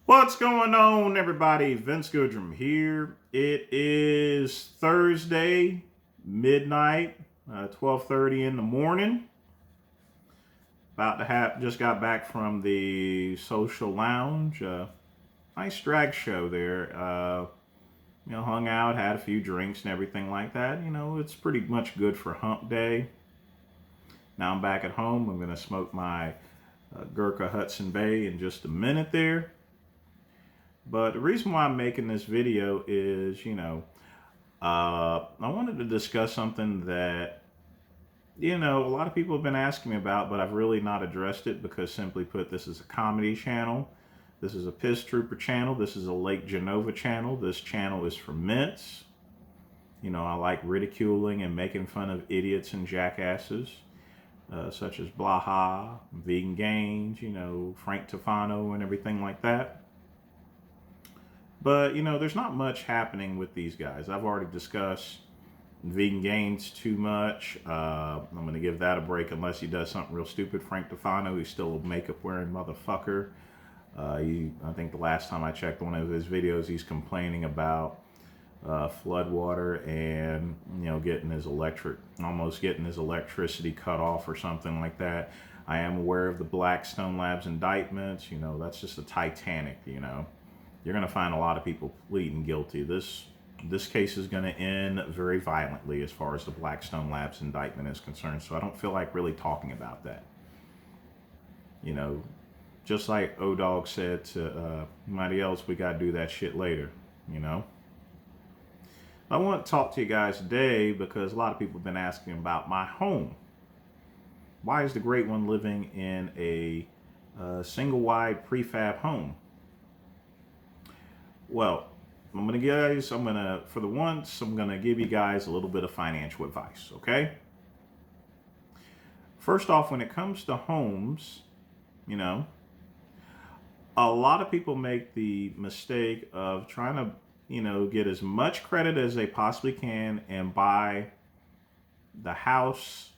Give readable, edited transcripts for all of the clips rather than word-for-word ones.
What's going on, everybody? Vince Goodrum here. It is Thursday, midnight, 12:30 in the morning. Just got back from the social lounge. Nice drag show there. Hung out, had a few drinks and everything like that. It's pretty much good for hump day. Now I'm back at home. I'm gonna smoke my Gurkha Hudson Bay in just a minute there. But the reason why I'm making this video is, I wanted to discuss something that, a lot of people have been asking me about, but I've really not addressed it because, simply put, this is a comedy channel. This is a Piss Trooper channel. This is a Lake Genova channel. This channel is for mints. I like ridiculing and making fun of idiots and jackasses, such as Blaha, Vegan Gains, Frank Tufano and everything like that. But, there's not much happening with these guys. I've already discussed Vegan Gains too much. I'm going to give that a break unless he does something real stupid. Frank Tufano, he's still a makeup-wearing motherfucker. I think the last time I checked one of his videos, he's complaining about flood water and, almost getting his electricity cut off or something like that. I am aware of the Blackstone Labs indictments. That's just the Titanic, You're going to find a lot of people pleading guilty. This case is going to end very violently as far as the Blackstone Labs indictment is concerned. So I don't feel like really talking about that. Just like O-Dog said to somebody else, we got to do that shit later, I want to talk to you guys today because a lot of people have been asking about my home. Why is the Great One living in a single-wide prefab home? Well, I'm going to give you guys a little bit of financial advice, okay? First off, when it comes to homes, a lot of people make the mistake of trying to, get as much credit as they possibly can and buy the house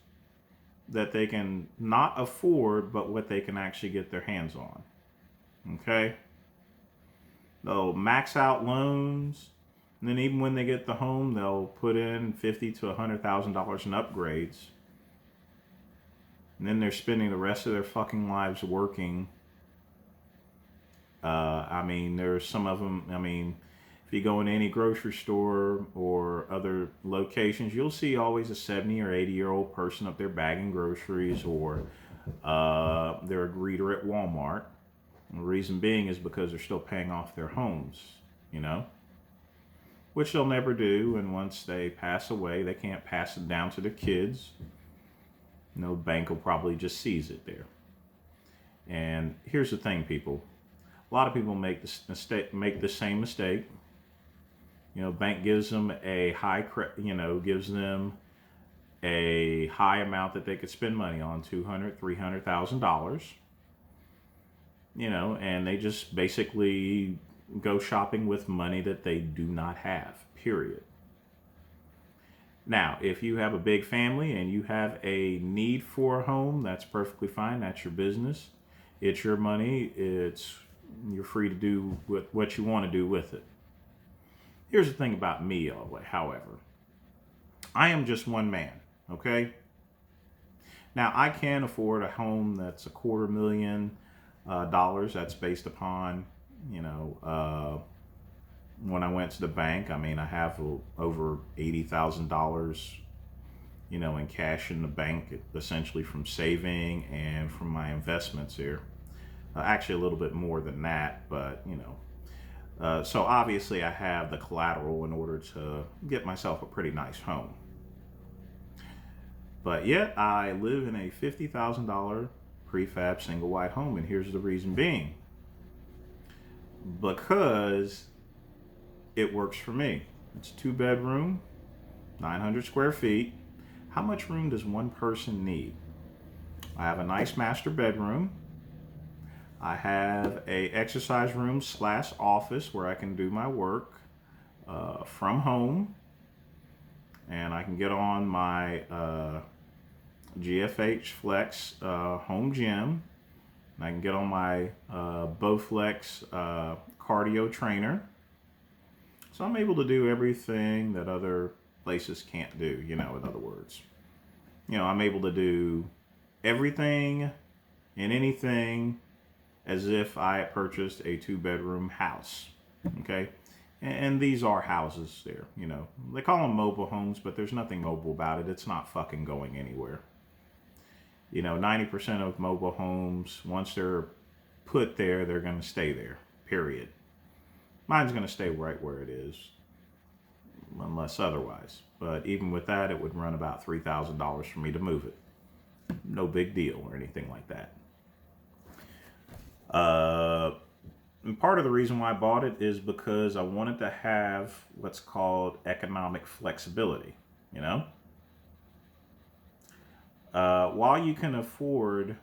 that they can not afford, but what they can actually get their hands on, okay? They'll max out loans, and then even when they get the home, they'll put in $50,000 to $100,000 in upgrades. And then they're spending the rest of their fucking lives working. There's some of them, if you go in any grocery store or other locations, you'll see always a 70 or 80-year-old person up there bagging groceries, or they're a greeter at Walmart. The reason being is because they're still paying off their homes, which they'll never do. And once they pass away, they can't pass it down to their kids. The bank will probably just seize it there. And here's the thing, people. A lot of people make the same mistake. Bank gives them a high amount that they could spend money on, $200,000, $300,000. And they just basically go shopping with money that they do not have, period. Now, if you have a big family and you have a need for a home, that's perfectly fine. That's your business. It's your money. You're free to do what you want to do with it. Here's the thing about me, however. I am just one man, okay? Now, I can afford a home that's $250,000. That's based upon, when I went to the bank, I have over $80,000, in cash in the bank, essentially from saving and from my investments here. Actually, a little bit more than that, but, so obviously I have the collateral in order to get myself a pretty nice home. But yet I live in a $50,000 prefab single-wide home, and here's the reason being. Because it works for me. It's a 2-bedroom, 900 square feet. How much room does one person need? I have a nice master bedroom. I have a exercise room / office where I can do my work from home. And I can get on my GFH Flex home gym. And I can get on my Bowflex cardio trainer. So I'm able to do everything that other places can't do, in other words. I'm able to do everything and anything as if I had purchased a 2-bedroom house. Okay? And these are houses there, They call them mobile homes, but there's nothing mobile about it. It's not fucking going anywhere. 90% of mobile homes, once they're put there, they're going to stay there, period. Mine's going to stay right where it is, unless otherwise. But even with that, it would run about $3,000 for me to move it. No big deal or anything like that. And part of the reason why I bought it is because I wanted to have what's called economic flexibility, While you can afford,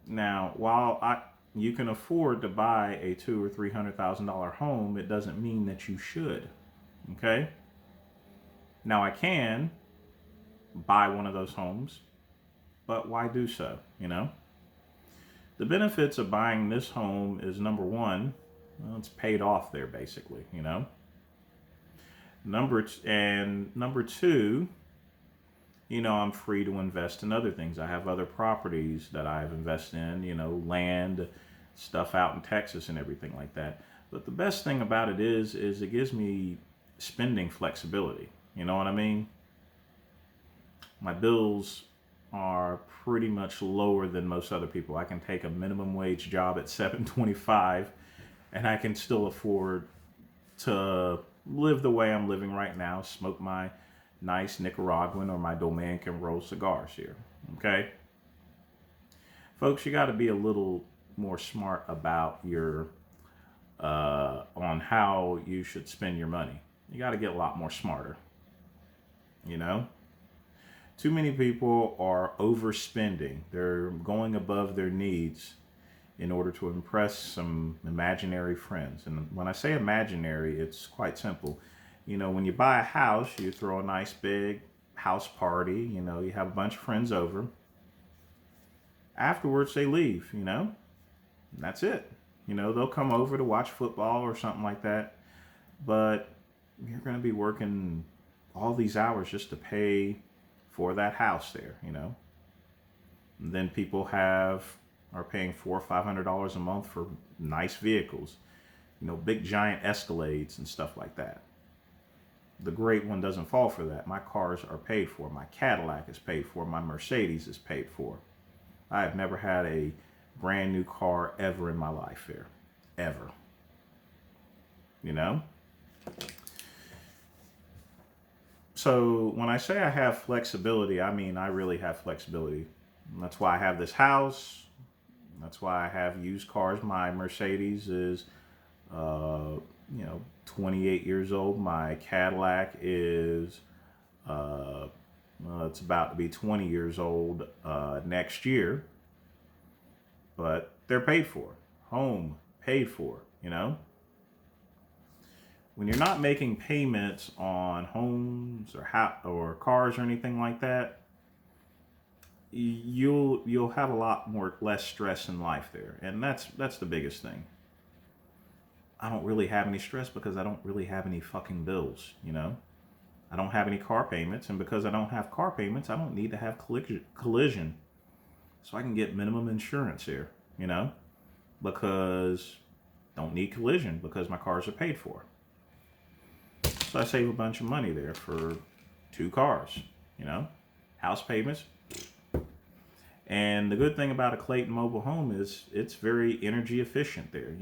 you can afford to buy a $200,000 or $300,000 home, it doesn't mean that you should, okay? Now I can buy one of those homes, but why do so, The benefits of buying this home is, number one, it's paid off there basically, Number two, I'm free to invest in other things. I have other properties that I've invested in, land, stuff out in Texas and everything like that. But the best thing about it is it gives me spending flexibility. You know what I mean? My bills are pretty much lower than most other people. I can take a minimum wage job at $7.25 and I can still afford to live the way I'm living right now, smoke my nice Nicaraguan or my Dominican roll cigars here, okay? Folks, you got to be a little more smart about your, on how you should spend your money. You got to get a lot more smarter, Too many people are overspending. They're going above their needs in order to impress some imaginary friends. And when I say imaginary, it's quite simple. When you buy a house, you throw a nice big house party, you have a bunch of friends over. Afterwards, they leave, and that's it. They'll come over to watch football or something like that. But you're going to be working all these hours just to pay for that house there, And then people are paying $400 or $500 a month for nice vehicles, big giant Escalades and stuff like that. The great one doesn't fall for that. My cars are paid for. My Cadillac is paid for. My Mercedes is paid for. I have never had a brand new car ever in my life here. Ever. So when I say I have flexibility, I mean I really have flexibility. And that's why I have this house. That's why I have used cars. My Mercedes is 28 years old. My Cadillac is, it's about to be 20 years old next year. But they're paid for. Home paid for, When you're not making payments on homes or cars or anything like that, you'll have a lot less stress in life there. And that's the biggest thing. I don't really have any stress because I don't really have any fucking bills, I don't have any car payments, and because I don't have car payments, I don't need to have collision. So I can get minimum insurance here, because I don't need collision because my cars are paid for. So I save a bunch of money there for 2 cars, house payments. And the good thing about a Clayton mobile home is it's very energy efficient there,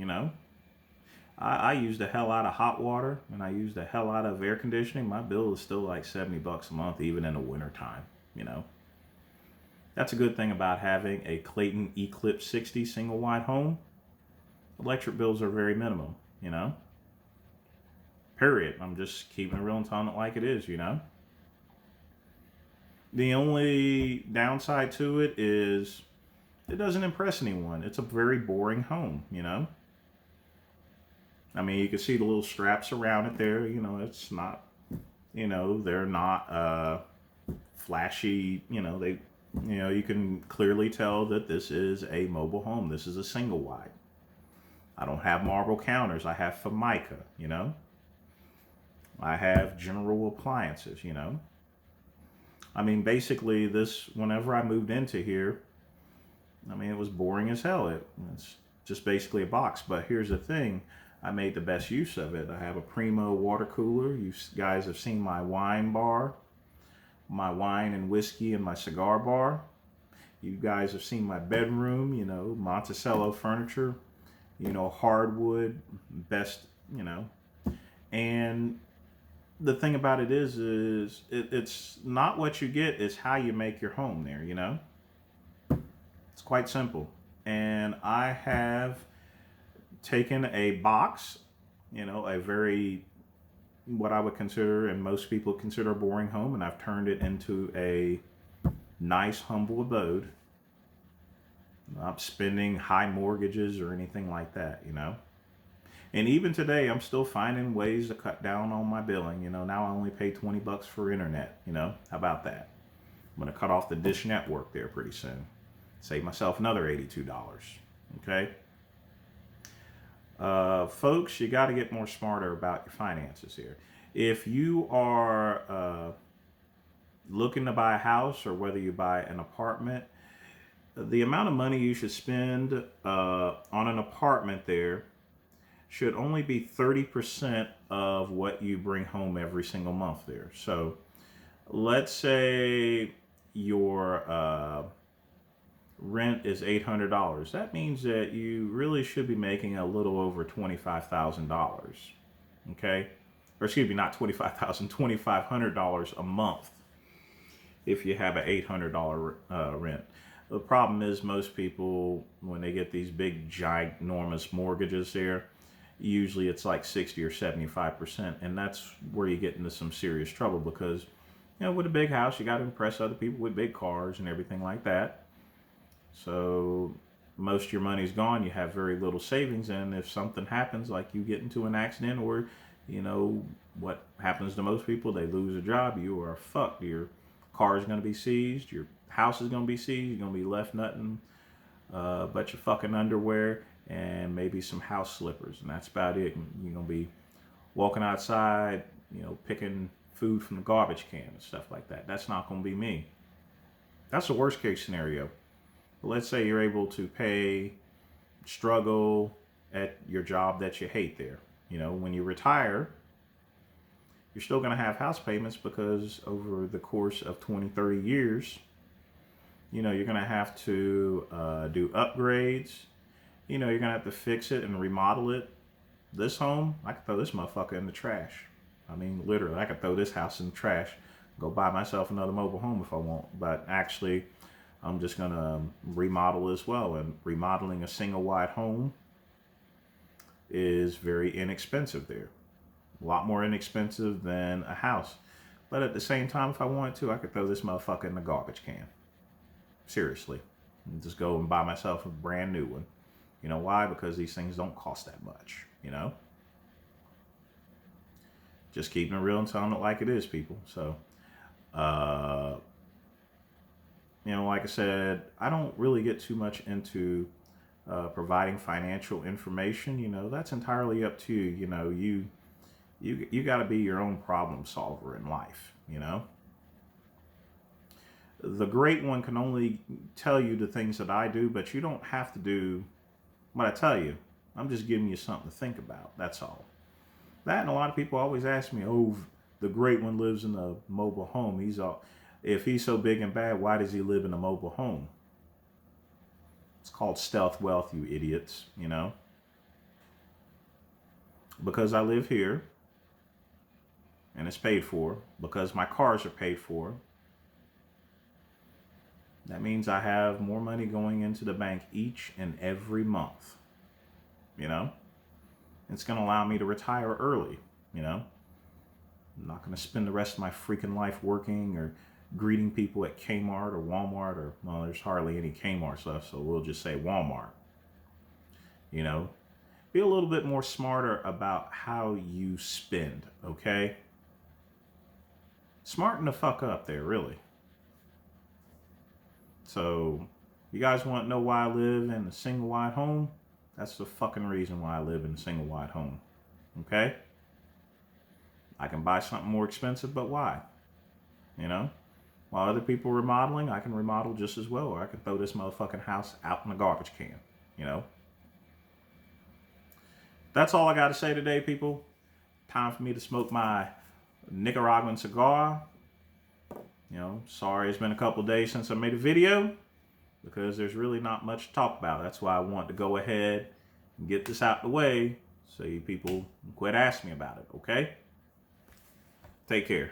I use the hell out of hot water and I use the hell out of air conditioning. My bill is still like $70 a month, even in the winter time, That's a good thing about having a Clayton Eclipse 60 single wide home. Electric bills are very minimum, Period. I'm just keeping it real and telling it like it is, The only downside to it is it doesn't impress anyone. It's a very boring home, I mean, you can see the little straps around it there. It's not, they're not flashy. They You know, you can clearly tell that this is a mobile home. This is a single wide. I don't have marble counters. I have Formica, you know. I have general appliances, you know. I mean, basically, this, whenever I moved into here, I mean, it was boring as hell. It's just basically a box. But here's the thing, I made the best use of it. I have a Primo water cooler. You guys have seen my wine bar, my wine and whiskey, and my cigar bar. You guys have seen my bedroom, you know, Monticello furniture, you know, hardwood, best, you know. And the thing about it is it's not what you get, it's how you make your home there, you know. It's quite simple. And I have taken a box, you know, a very, what I would consider and most people consider a boring home, and I've turned it into a nice, humble abode. Not spending high mortgages or anything like that, you know. And even today, I'm still finding ways to cut down on my billing. You know, now I only pay $20 for internet. You know, how about that? I'm going to cut off the Dish Network there pretty soon. Save myself another $82. Okay? Folks, you got to get more smarter about your finances here. If you are looking to buy a house, or whether you buy an apartment, the amount of money you should spend on an apartment there should only be 30% of what you bring home every single month there. So let's say your rent is $800. That means that you really should be making a little over $25,000. Okay? Or excuse me, not $25,000, $2,500 a month if you have an $800 rent. The problem is most people, when they get these big, ginormous mortgages there, usually it's like 60 or 75%. And that's where you get into some serious trouble because, you know, with a big house, you got to impress other people with big cars and everything like that. So most of your money's gone. You have very little savings. And if something happens, like you get into an accident or, you know, what happens to most people, they lose a job, you are fucked. Your car is going to be seized. Your house is going to be seized. You're going to be left nothing but your fucking underwear and maybe some house slippers, and that's about it. And you're going to be walking outside, you know, picking food from the garbage can and stuff like that. That's not going to be me. That's the worst case scenario. But let's say you're able to pay, struggle at your job that you hate there. You know, when you retire, you're still going to have house payments because over the course of 20, 30 years, you know, you're going to have to do upgrades. You know, you're going to have to fix it and remodel it. This home, I could throw this motherfucker in the trash. I mean, literally, I could throw this house in the trash, go buy myself another mobile home if I want. But actually, I'm just going to remodel as well. And remodeling a single wide home is very inexpensive there. A lot more inexpensive than a house. But at the same time, if I wanted to, I could throw this motherfucker in the garbage can. Seriously. And just go and buy myself a brand new one. You know why? Because these things don't cost that much, you know? Just keeping it real and telling it like it is, people. So, you know, like I said, I don't really get too much into providing financial information. You know, that's entirely up to you. You know, you got to be your own problem solver in life, you know? The great one can only tell you the things that I do, but you don't have to do what I tell you. I'm just giving you something to think about. That's all. That, and a lot of people always ask me, oh, the great one lives in a mobile home. If he's so big and bad, why does he live in a mobile home? It's called stealth wealth, you idiots, you know? Because I live here and it's paid for, because my cars are paid for, that means I have more money going into the bank each and every month, you know? It's going to allow me to retire early, you know? I'm not going to spend the rest of my freaking life working or greeting people at Kmart or Walmart, or, well, there's hardly any Kmart's left, so we'll just say Walmart. You know? Be a little bit more smarter about how you spend, okay? Smarten the fuck up there, really. So, you guys want to know why I live in a single wide home? That's the fucking reason why I live in a single wide home. Okay? I can buy something more expensive, but why? You know? While other people remodeling, I can remodel just as well, or I can throw this motherfucking house out in the garbage can. You know? That's all I got to say today, people. Time for me to smoke my Nicaraguan cigar. You know, sorry it's been a couple days since I made a video because there's really not much to talk about. That's why I want to go ahead and get this out the way so you people quit asking me about it, okay? Take care.